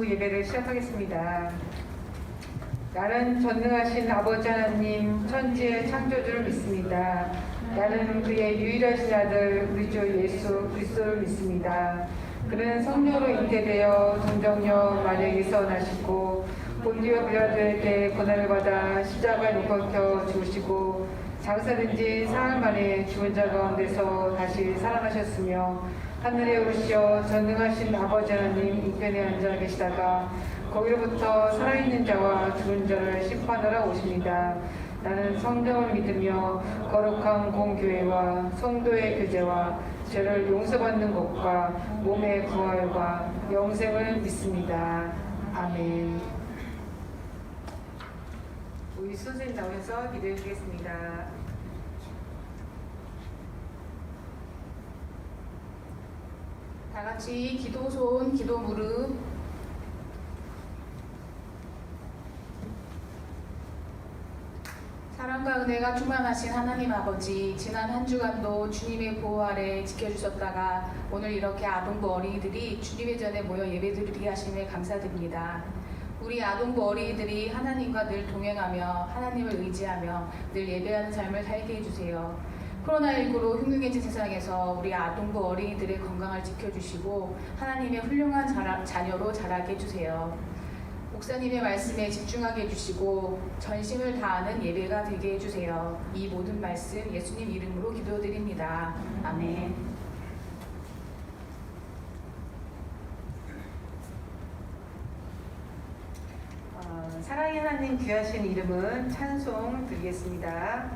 기도 예배를 시작하겠습니다. 나는 전능하신 아버지 하나님 천지의 창조주를 믿습니다. 나는 그의 유일하신 아들 우리 주 예수 그리스도를 믿습니다. 그는 성령으로 잉태되어 동정녀 마리아에게서 나시고 본디오 빌라도의 때 고난을 받아 십자가에 못 박혀 죽으시고 장사된 지 사흘 만에 죽은 자 가운데서 다시 살아나셨으며 하늘에 오르시어 전능하신 아버지 하나님 우편에 앉아 계시다가 거기로부터 살아있는 자와 죽은 자를 심판하러 오십니다. 나는 성령을 믿으며 거룩한 공교회와 성도의 교제와 죄를 용서받는 것과 몸의 부활과 영생을 믿습니다. 아멘. 우리 선생님 나오셔서 기도해 주겠습니다. 다 같이 기도 손, 기도 무릎. 사랑과 은혜가 충만하신 하나님 아버지, 지난 한 주간도 주님의 보호 아래 지켜주셨다가 오늘 이렇게 아동부 어린이들이 주님의 전에 모여 예배드리게 하심에 감사드립니다. 우리 아동부 어린이들이 하나님과 늘 동행하며 하나님을 의지하며 늘 예배하는 삶을 살게 해주세요. 코로나19로 흉흉해진 세상에서 우리 아동부 어린이들의 건강을 지켜주시고 하나님의 훌륭한 자녀로 자라게 해주세요. 목사님의 말씀에 집중하게 해주시고 전심을 다하는 예배가 되게 해주세요. 이 모든 말씀 예수님 이름으로 기도드립니다. 아멘. 사랑의 하나님 귀하신 이름은 찬송 드리겠습니다.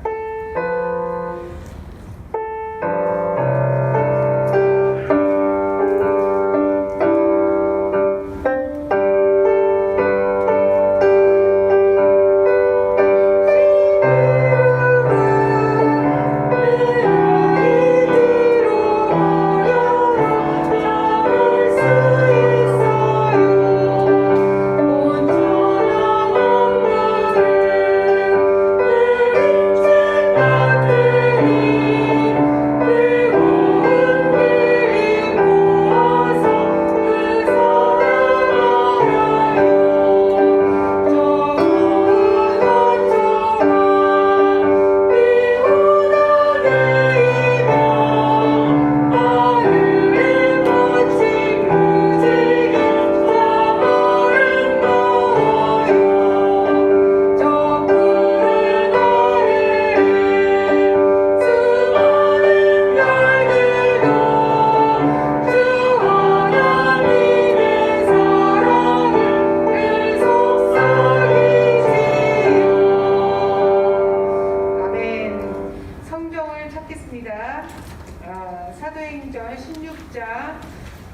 사도행전 16장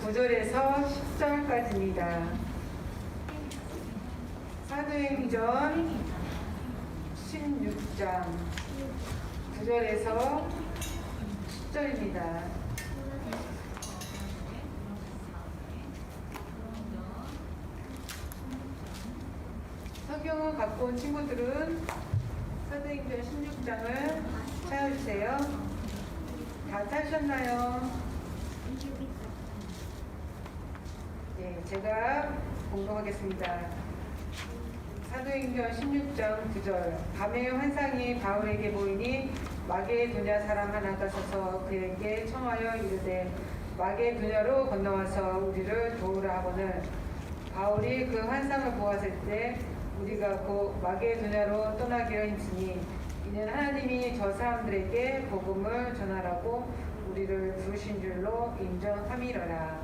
9절에서 10절까지입니다. 사도행전 16장 9절에서 10절입니다. 성경을 갖고 온 친구들은 사도행전 16장을 찾아주세요. 다 찾으셨나요? 네, 제가 공부하겠습니다. 사도행전 16장 9절. 밤에 환상이 바울에게 보이니 마게도냐 사람 하나가 서서 그에게 청하여 이르되 마게도냐로 건너와서 우리를 도우라 하거늘 바울이 그 환상을 보았을 때 우리가 곧 마게도냐로 떠나기로 했으니 이는 하나님이 저 사람들에게 복음을 전하라고 우리를 부르신 줄로 인정함이로라.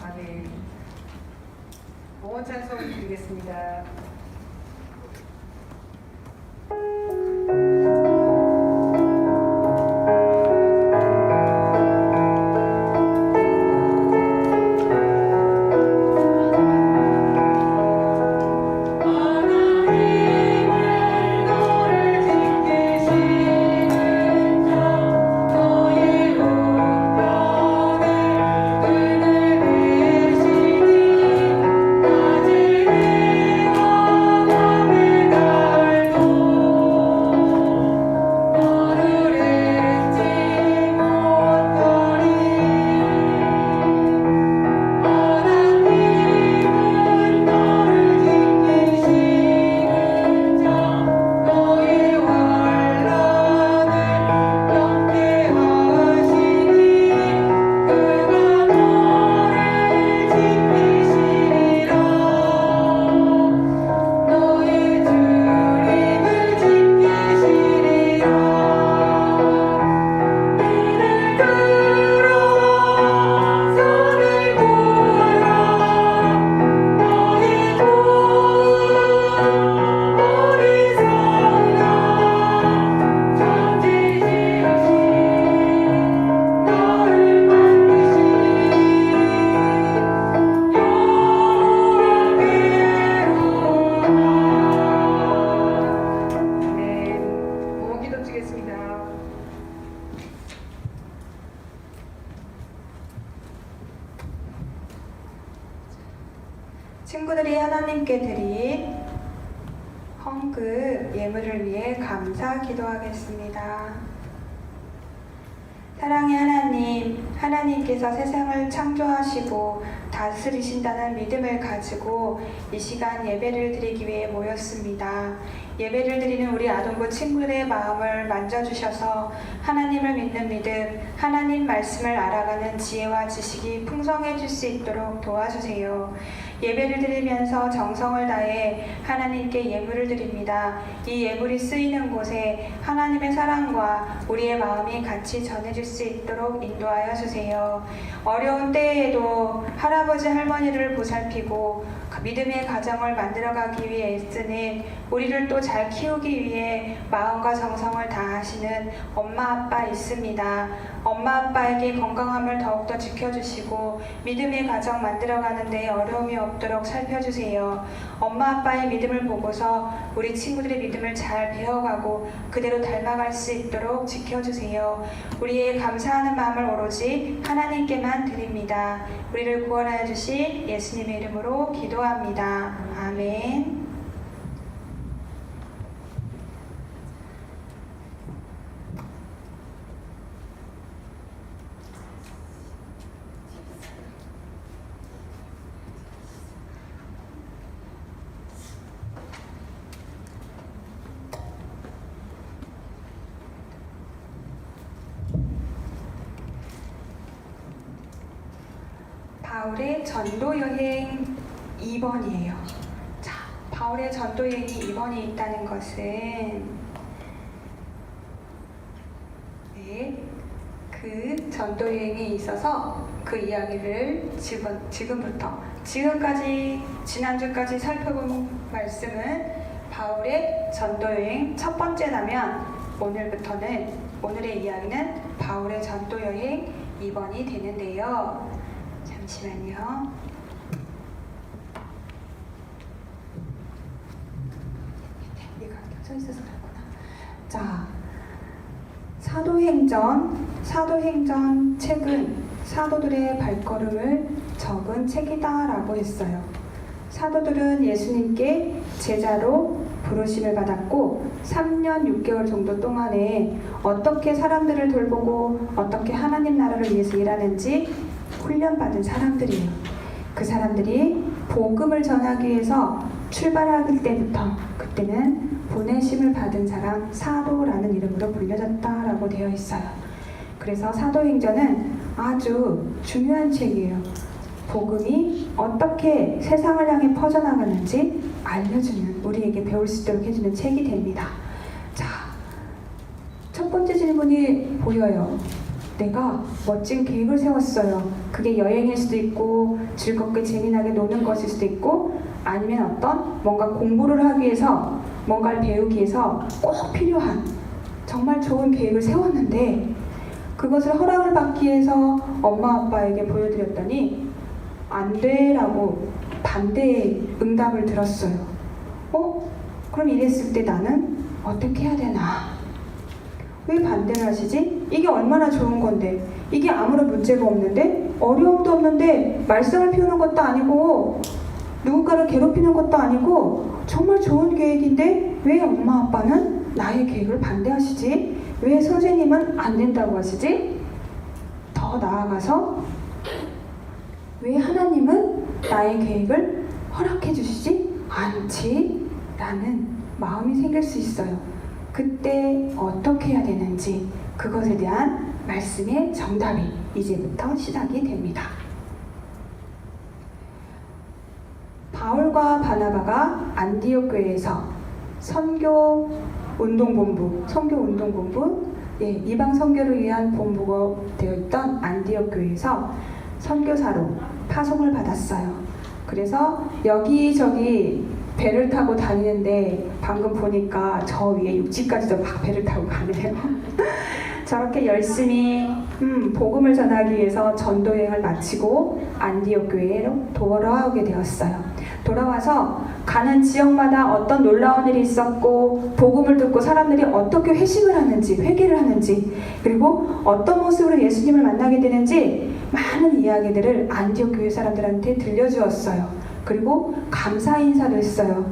아멘. 봉헌 찬송 드리겠습니다. 내 친구들이 하나님께 드린 헌금 예물을 위해 감사 기도하겠습니다. 사랑의 하나님, 하나님께서 세상을 창조하시고 다스리신다는 믿음을 가지고 이 시간 예배를 드리기 위해 모였습니다. 예배를 드리는 우리 아동부 친구들의 마음을 만져주셔서 하나님을 믿는 믿음, 하나님 말씀을 알아가는 지혜와 지식이 풍성해질 수 있도록 도와주세요. 예배를 드리면서 정성을 다해 하나님께 예물을 드립니다. 이 예물이 쓰이는 곳에 하나님의 사랑과 우리의 마음이 같이 전해질 수 있도록 인도하여 주세요. 어려운 때에도 할아버지 할머니를 보살피고 믿음의 가정을 만들어가기 위해 애쓰는 우리를 또 잘 키우기 위해 마음과 정성을 다하시는 엄마 아빠 있습니다. 엄마 아빠에게 건강함을 더욱더 지켜주시고 믿음의 가정 만들어가는 데 어려움이 없도록 살펴주세요. 엄마 아빠의 믿음을 보고서 우리 친구들의 믿음을 잘 배워가고 그대로 닮아갈 수 있도록 지켜주세요. 우리의 감사하는 마음을 오로지 하나님께만 드립니다. 우리를 구원하여 주신 예수님의 이름으로 기도합니다. 아멘. 바울의 전도 여행 2번이에요. 자, 바울의 전도 여행이 2번이 있다는 것은 그 전도 여행에 있어서 그 이야기를 지금부터 지금까지 지난주까지 살펴본 말씀은 바울의 전도 여행 첫 번째라면 오늘의 이야기는 바울의 전도 여행 2번이 되는데요. 잠시만요. 얘가 켜져 있어서 그렇구나. 자, 사도행전 책은 사도들의 발걸음을 적은 책이다라고 했어요. 사도들은 예수님께 제자로 부르심을 받았고 3년 6개월 정도 동안에 어떻게 사람들을 돌보고 어떻게 하나님 나라를 위해서 일하는지 훈련받은 사람들이에요. 그 사람들이 복음을 전하기 위해서 출발할 때부터 그때는 보내심을 받은 사람 사도라는 이름으로 불려졌다라고 되어 있어요. 그래서 사도행전은 아주 중요한 책이에요. 복음이 어떻게 세상을 향해 퍼져나가는지 알려주는, 우리에게 배울 수 있도록 해주는 책이 됩니다. 자, 첫 번째 질문이 보여요. 내가 멋진 계획을 세웠어요. 그게 여행일 수도 있고 즐겁게 재미나게 노는 것일 수도 있고 아니면 어떤 뭔가 공부를 하기 위해서 뭔가를 배우기 위해서 꼭 필요한 정말 좋은 계획을 세웠는데 그것을 허락을 받기 위해서 엄마 아빠에게 보여드렸더니 안 돼라고 반대의 응답을 들었어요. 그럼 이랬을 때 나는 어떻게 해야 되나? 왜 반대를 하시지? 이게 얼마나 좋은 건데, 이게 아무런 문제가 없는데, 어려움도 없는데, 말썽을 피우는 것도 아니고 누군가를 괴롭히는 것도 아니고 정말 좋은 계획인데 왜 엄마 아빠는 나의 계획을 반대하시지? 왜 선생님은 안 된다고 하시지? 더 나아가서 왜 하나님은 나의 계획을 허락해 주시지 않지? 라는 마음이 생길 수 있어요. 그때 어떻게 해야 되는지 그것에 대한 말씀의 정답이 이제부터 시작이 됩니다. 바울과 바나바가 안디옥 교회에서 선교 운동본부, 이방 선교를 위한 본부가 되어 있던 안디옥 교회에서 선교사로 파송을 받았어요. 그래서 여기저기 배를 타고 다니는데 방금 보니까 저 위에 육지까지도 막 배를 타고 가네요. 저렇게 열심히 복음을 전하기 위해서 전도여행을 마치고 안디옥 교회로 돌아오게 되었어요. 돌아와서 가는 지역마다 어떤 놀라운 일이 있었고 복음을 듣고 사람들이 어떻게 회심을 하는지, 회개를 하는지, 그리고 어떤 모습으로 예수님을 만나게 되는지 많은 이야기들을 안디옥 교회 사람들한테 들려주었어요. 그리고 감사 인사도 했어요.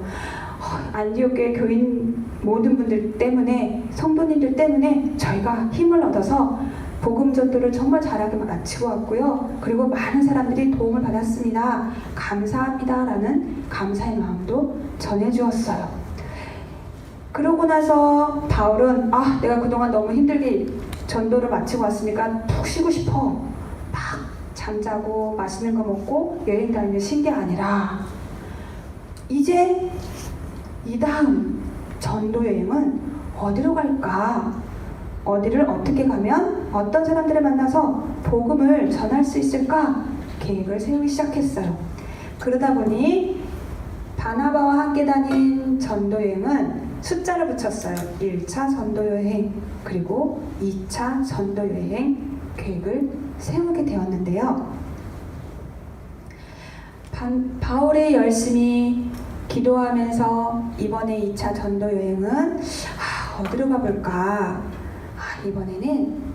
안디옥 교회 교인 모든 분들 때문에, 성도님들 때문에 저희가 힘을 얻어서 복음 전도를 정말 잘하게 마치고 왔고요. 그리고 많은 사람들이 도움을 받았습니다. 감사합니다. 라는 감사의 마음도 전해주었어요. 그러고 나서 바울은 내가 그동안 너무 힘들게 전도를 마치고 왔으니까 푹 쉬고 싶어. 막 잠자고 맛있는 거 먹고 여행 다니는 쉰 게 아니라 이제 이 다음 전도 여행은 어디로 갈까? 어디를 어떻게 가면 어떤 사람들을 만나서 복음을 전할 수 있을까? 계획을 세우기 시작했어요. 그러다 보니 바나바와 함께 다닌 전도 여행은 숫자를 붙였어요. 1차 전도 여행 그리고 2차 전도 여행 계획을 세우게 되었는데요. 바울이 열심히 기도하면서 이번에 2차 전도 여행은 어디로 가볼까? 이번에는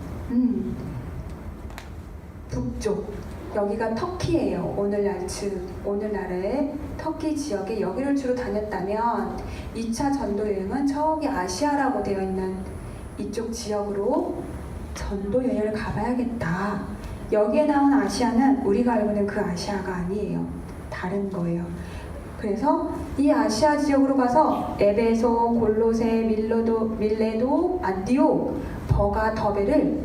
북쪽, 여기가 터키예요. 오늘날의 터키 지역에 여기를 주로 다녔다면 2차 전도 여행은 저기 아시아라고 되어 있는 이쪽 지역으로 전도 여행을 가봐야겠다. 여기에 나온 아시아는 우리가 알고 있는 그 아시아가 아니에요. 다른 거예요. 그래서 이 아시아 지역으로 가서 에베소, 골로새, 밀레도, 안디옥, 버가, 더베를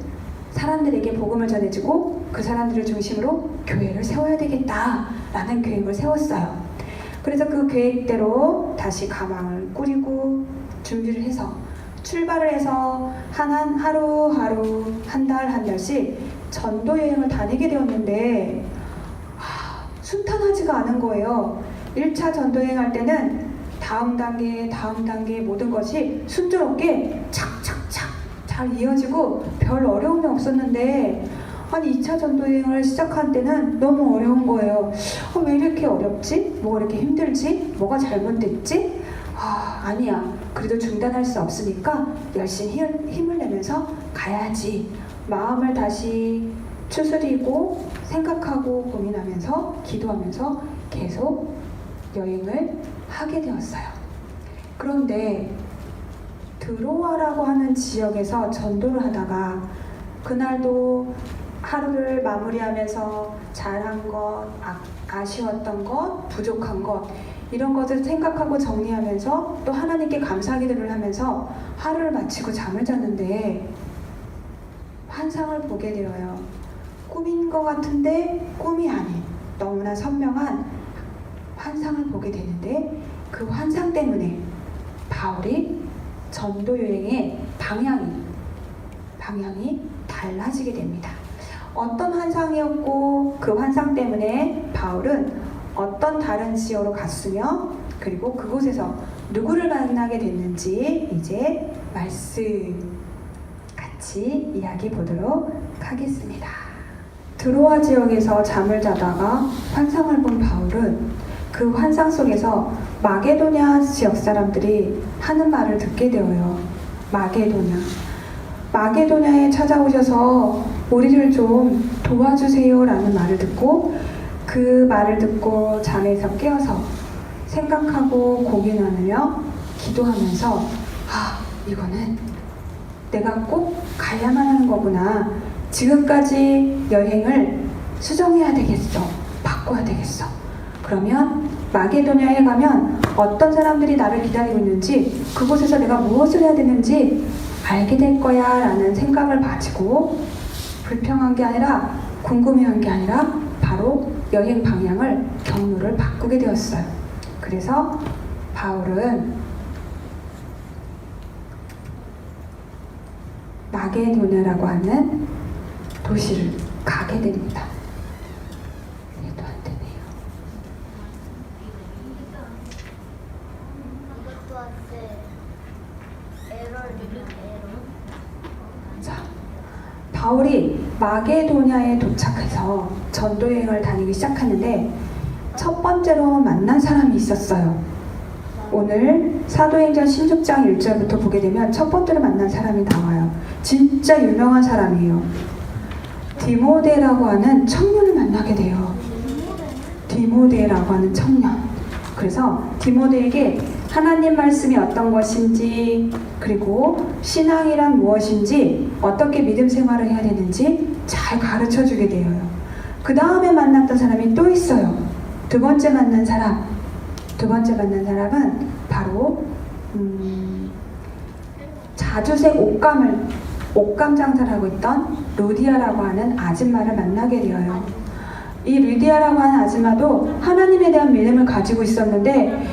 사람들에게 복음을 전해주고 그 사람들을 중심으로 교회를 세워야 되겠다라는 계획을 세웠어요. 그래서 그 계획대로 다시 가방을 꾸리고 준비를 해서 출발을 해서 하루하루 한 달씩 전도 여행을 다니게 되었는데 순탄하지가 않은 거예요. 1차 전도여행 할 때는 다음 단계 모든 것이 순조롭게 착착착 잘 이어지고 별 어려움이 없었는데 2차 전도여행을 시작한 때는 너무 어려운 거예요. 왜 이렇게 어렵지? 뭐가 이렇게 힘들지? 뭐가 잘못됐지? 아니야. 그래도 중단할 수 없으니까 열심히 힘을 내면서 가야지. 마음을 다시 추스리고 생각하고 고민하면서 기도하면서 계속 여행을 하게 되었어요. 그런데 드로아라고 하는 지역에서 전도를 하다가 그날도 하루를 마무리하면서 잘한 것, 아쉬웠던 것, 부족한 것 이런 것을 생각하고 정리하면서 또 하나님께 감사 기도를 하면서 하루를 마치고 잠을 잤는데 환상을 보게 되어요. 꿈인 것 같은데 꿈이 아닌 너무나 선명한 환상을 보게 되는데 그 환상 때문에 바울이 전도 여행의 방향이 달라지게 됩니다. 어떤 환상이었고 그 환상 때문에 바울은 어떤 다른 지역으로 갔으며 그리고 그곳에서 누구를 만나게 됐는지 이제 말씀 같이 이야기 보도록 하겠습니다. 드로아 지역에서 잠을 자다가 환상을 본 바울은 그 환상 속에서 마게도냐 지역 사람들이 하는 말을 듣게 되어요. 마게도냐에 찾아오셔서 우리를 좀 도와주세요 라는 말을 듣고 그 말을 듣고 잠에서 깨어서 생각하고 고개 나누며 기도하면서 이거는 내가 꼭 가야만 하는 거구나. 지금까지 여행을 수정해야 되겠어. 바꿔야 되겠어. 그러면 마게도냐에 가면 어떤 사람들이 나를 기다리고 있는지 그곳에서 내가 무엇을 해야 되는지 알게 될 거야 라는 생각을 가지고 불평한 게 아니라 궁금해한 게 아니라 바로 여행 방향을 경로를 바꾸게 되었어요. 그래서 바울은 마게도냐라고 하는 도시를 가게 됩니다. 얘도 안 되네요. 자, 바울이 마게도냐에 도착해서 전도여행을 다니기 시작하는데 첫 번째로 만난 사람이 있었어요. 오늘 사도행전 16장 1절부터 보게 되면 첫 번째로 만난 사람이 나와요. 진짜 유명한 사람이에요. 디모데라고 하는 청년을 만나게 돼요. 디모데라고 하는 청년. 그래서 디모데에게 하나님 말씀이 어떤 것인지, 그리고 신앙이란 무엇인지, 어떻게 믿음 생활을 해야 되는지 잘 가르쳐 주게 되어요. 그 다음에 만났던 사람이 또 있어요. 두 번째 만난 사람은 바로 자주색 옷감 장사를 하고 있던 루디아라고 하는 아줌마를 만나게 되어요. 이 루디아라고 하는 아줌마도 하나님에 대한 믿음을 가지고 있었는데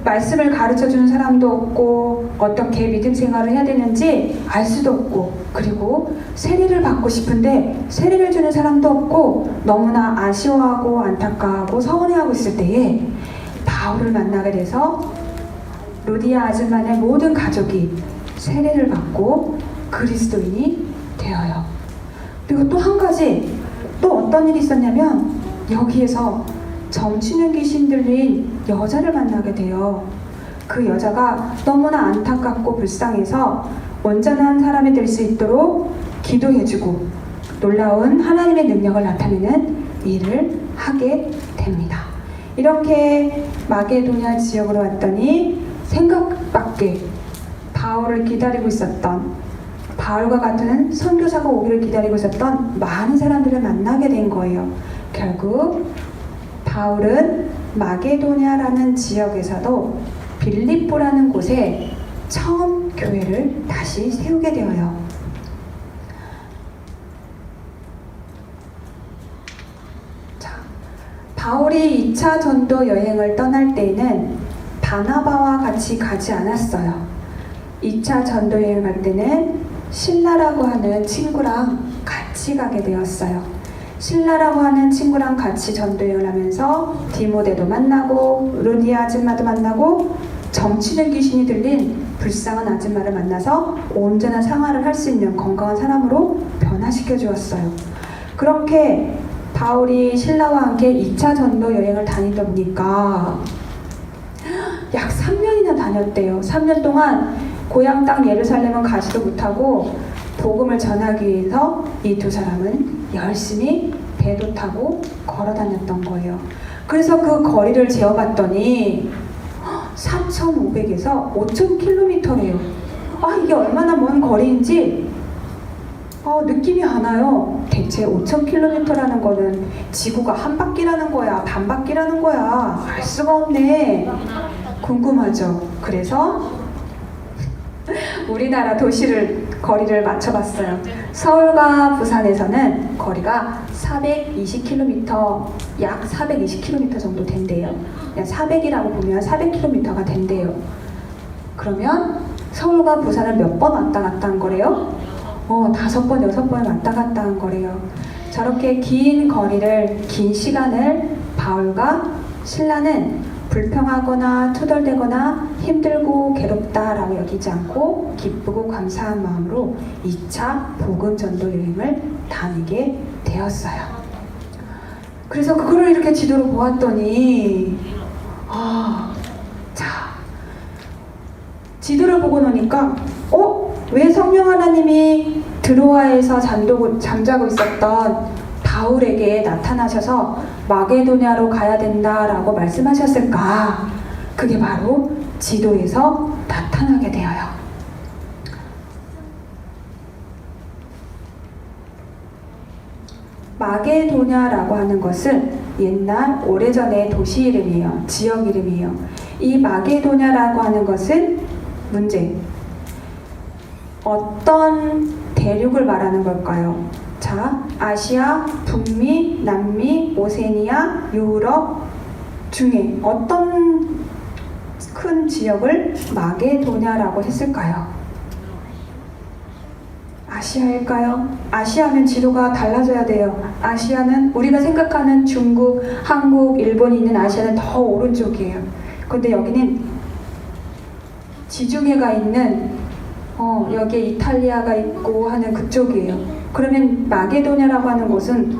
말씀을 가르쳐주는 사람도 없고 어떻게 믿음 생활을 해야 되는지 알 수도 없고, 그리고 세례를 받고 싶은데 세례를 주는 사람도 없고 너무나 아쉬워하고 안타까워하고 서운해하고 있을 때에 바울을 만나게 돼서 루디아 아줌마의 모든 가족이 세례를 받고 그리스도인이 되어요. 그리고 또 한 가지, 또 어떤 일이 있었냐면 여기에서 정치는 귀신 들린 여자를 만나게 돼요. 그 여자가 너무나 안타깝고 불쌍해서 온전한 사람이 될 수 있도록 기도해주고 놀라운 하나님의 능력을 나타내는 일을 하게 됩니다. 이렇게 마게도냐 지역으로 왔더니 생각 밖에 바울을 기다리고 있었던, 바울과 같은 선교사가 오기를 기다리고 있었던 많은 사람들을 만나게 된 거예요. 결국 바울은 마게도냐라는 지역에서도 빌립보라는 곳에 처음 교회를 다시 세우게 되어요. 자, 바울이 2차 전도 여행을 떠날 때에는 바나바와 같이 가지 않았어요. 2차 전도 여행을 갈 때는 신라라고 하는 친구랑 같이 가게 되었어요. 신라라고 하는 친구랑 같이 전도여행을 하면서 디모데도 만나고 루디아 아줌마도 만나고 정치는 귀신이 들린 불쌍한 아줌마를 만나서 온전한 생활을 할 수 있는 건강한 사람으로 변화시켜 주었어요. 그렇게 바울이 신라와 함께 2차 전도 여행을 다니다 보니까 약 3년이나 다녔대요. 3년 동안 고향 땅 예루살렘은 가지도 못하고 복음을 전하기 위해서 이 두 사람은 열심히 배도 타고 걸어 다녔던 거예요. 그래서 그 거리를 재어봤더니 4,500에서 5,000km래요. 이게 얼마나 먼 거리인지 느낌이 안 와요. 대체 5,000km라는 거는 지구가 한 바퀴라는 거야, 반 바퀴라는 거야? 알 수가 없네. 궁금하죠? 그래서 우리나라 거리를 맞춰봤어요. 서울과 부산에서는 거리가 420km, 약 420km 정도 된대요. 그냥 400이라고 보면 400km가 된대요. 그러면 서울과 부산을 몇 번 왔다 갔다 한 거래요? 5번, 6번 왔다 갔다 한 거래요. 저렇게 긴 거리를, 긴 시간을 바울과 신라는 불평하거나 투덜대거나 힘들고 괴롭다라고 여기지 않고 기쁘고 감사한 마음으로 2차 복음 전도 여행을 다니게 되었어요. 그래서 그거를 이렇게 지도로 보았더니 지도를 보고 나니까 왜 성령 하나님이 드로아에서 잠자고 있었던 바울에게 나타나셔서 마게도냐로 가야 된다라고 말씀하셨을까? 그게 바로 지도에서 나타나게 되어요. 마게도냐라고 하는 것은 옛날 오래전의 도시 이름이에요. 지역 이름이에요. 이 마게도냐라고 하는 것은 문제. 어떤 대륙을 말하는 걸까요? 자, 아시아, 북미, 남미, 오세니아, 유럽 중에 어떤 큰 지역을 마게도냐라고 했을까요? 아시아일까요? 아시아면 지도가 달라져야 돼요. 아시아는 우리가 생각하는 중국, 한국, 일본이 있는 아시아는 더 오른쪽이에요. 근데 여기는 지중해가 있는 여기에 이탈리아가 있고 하는 그쪽이에요. 그러면 마게도냐라고 하는 곳은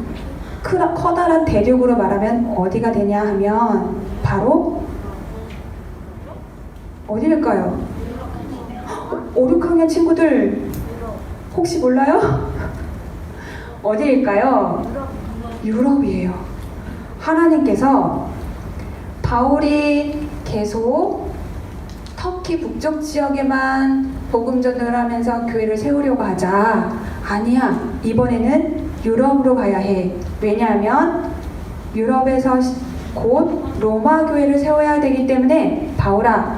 커다란 대륙으로 말하면 어디가 되냐 하면 바로 어디일까요? 5, 6학년 친구들 혹시 몰라요? 어디일까요? 유럽이에요. 하나님께서 바울이 계속 터키 북쪽 지역에만 복음 전도를 하면서 교회를 세우려고 하자. 아니야, 이번에는 유럽으로 가야 해. 왜냐하면 유럽에서 곧 로마 교회를 세워야 되기 때문에 바울아,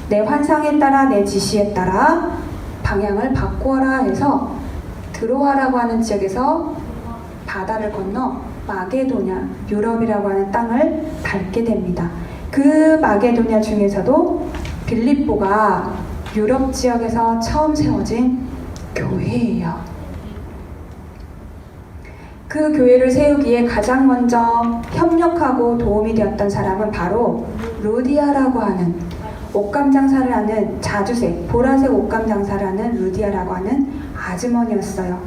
내 환상에 따라 내 지시에 따라 방향을 바꾸어라 해서 드로아라고 하는 지역에서 바다를 건너 마게도냐, 유럽이라고 하는 땅을 밟게 됩니다. 그 마게도냐 중에서도 빌립보가 유럽 지역에서 처음 세워진 교회예요. 그 교회를 세우기에 가장 먼저 협력하고 도움이 되었던 사람은 바로 루디아라고 하는 옷감 장사를 하는 자주색, 보라색 옷감 장사를 하는 루디아라고 하는 아주머니였어요.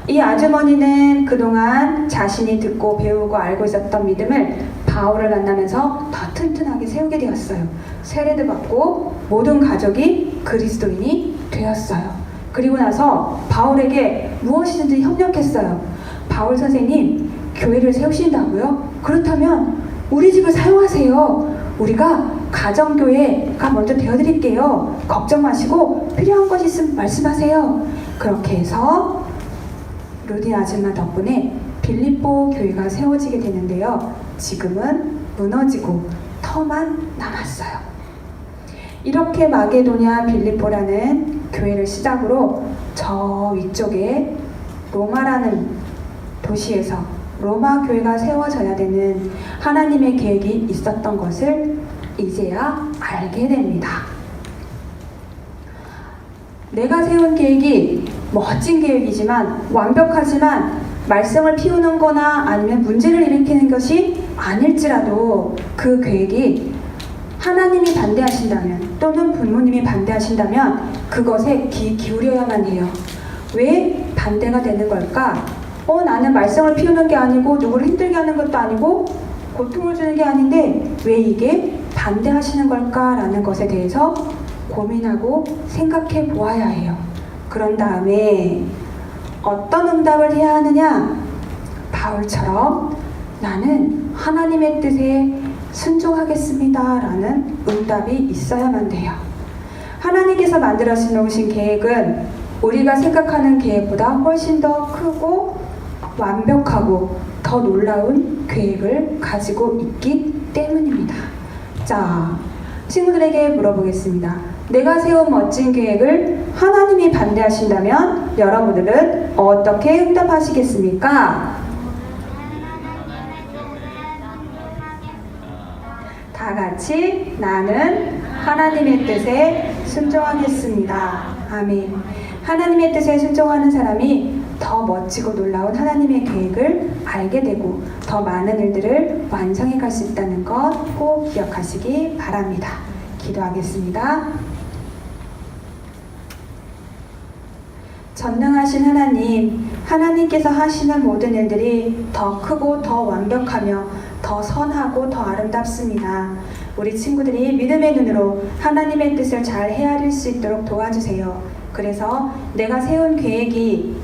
이 아주머니는 그동안 자신이 듣고 배우고 알고 있었던 믿음을 바울을 만나면서 더 튼튼하게 세우게 되었어요. 세례도 받고 모든 가족이 그리스도인이 되었어요. 그리고 나서 바울에게 무엇이든지 협력했어요. 바울 선생님, 교회를 세우신다고요? 그렇다면 우리 집을 사용하세요. 우리가 가정교회가 먼저 되어드릴게요. 걱정 마시고 필요한 것이 있으면 말씀하세요. 그렇게 해서 루디 아줌마 덕분에 빌립보 교회가 세워지게 되는데요. 지금은 무너지고 터만 남았어요. 이렇게 마게도냐 빌립보라는 교회를 시작으로 저 위쪽에 로마라는 도시에서 로마 교회가 세워져야 되는 하나님의 계획이 있었던 것을 이제야 알게 됩니다. 내가 세운 계획이 멋진 계획이지만 완벽하지만 말썽을 피우는 거나 아니면 문제를 일으키는 것이 아닐지라도 그 계획이 하나님이 반대하신다면 또는 부모님이 반대하신다면 그것에 귀 기울여야만 해요. 왜 반대가 되는 걸까? 나는 말썽을 피우는 게 아니고 누구를 힘들게 하는 것도 아니고 고통을 주는 게 아닌데 왜 이게 반대하시는 걸까라는 것에 대해서 고민하고 생각해 보아야 해요. 그런 다음에 어떤 응답을 해야 하느냐? 바울처럼 나는 하나님의 뜻에 순종하겠습니다 라는 응답이 있어야만 돼요. 하나님께서 만들어 놓으신 계획은 우리가 생각하는 계획보다 훨씬 더 크고 완벽하고 더 놀라운 계획을 가지고 있기 때문입니다. 자, 친구들에게 물어보겠습니다. 내가 세운 멋진 계획을 하나님이 반대하신다면 여러분들은 어떻게 응답하시겠습니까? 다 같이 나는 하나님의 뜻에 순종하겠습니다. 아멘. 하나님의 뜻에 순종하는 사람이 더 멋지고 놀라운 하나님의 계획을 알게 되고 더 많은 일들을 완성해 갈 수 있다는 것 꼭 기억하시기 바랍니다. 기도하겠습니다. 전능하신 하나님, 하나님께서 하시는 모든 일들이 더 크고 더 완벽하며 더 선하고 더 아름답습니다. 우리 친구들이 믿음의 눈으로 하나님의 뜻을 잘 헤아릴 수 있도록 도와주세요. 그래서 내가 세운 계획이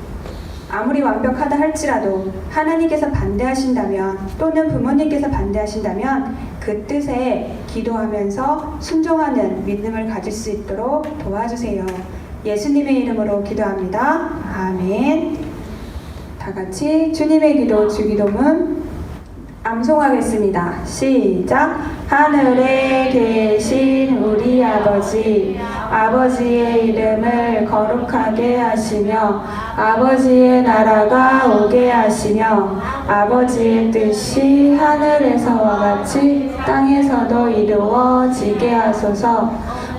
아무리 완벽하다 할지라도 하나님께서 반대하신다면 또는 부모님께서 반대하신다면 그 뜻에 기도하면서 순종하는 믿음을 가질 수 있도록 도와주세요. 예수님의 이름으로 기도합니다. 아멘. 다 같이 주님의 기도 주기도문 암송하겠습니다. 시작. 하늘에 계신 우리 아버지, 아버지의 이름을 거룩하게 하시며 아버지의 나라가 오게 하시며 아버지의 뜻이 하늘에서와 같이 땅에서도 이루어지게 하소서.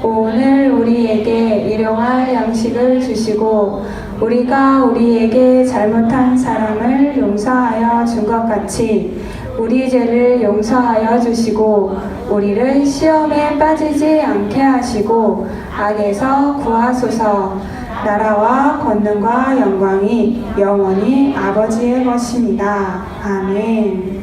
오늘 우리에게 일용할 양식을 주시고 우리가 우리에게 잘못한 사람을 용서하여 준 것 같이 우리 죄를 용서하여 주시고 우리를 시험에 빠지지 않게 하시고 악에서 구하소서. 나라와 권능과 영광이 영원히 아버지의 것입니다. 아멘.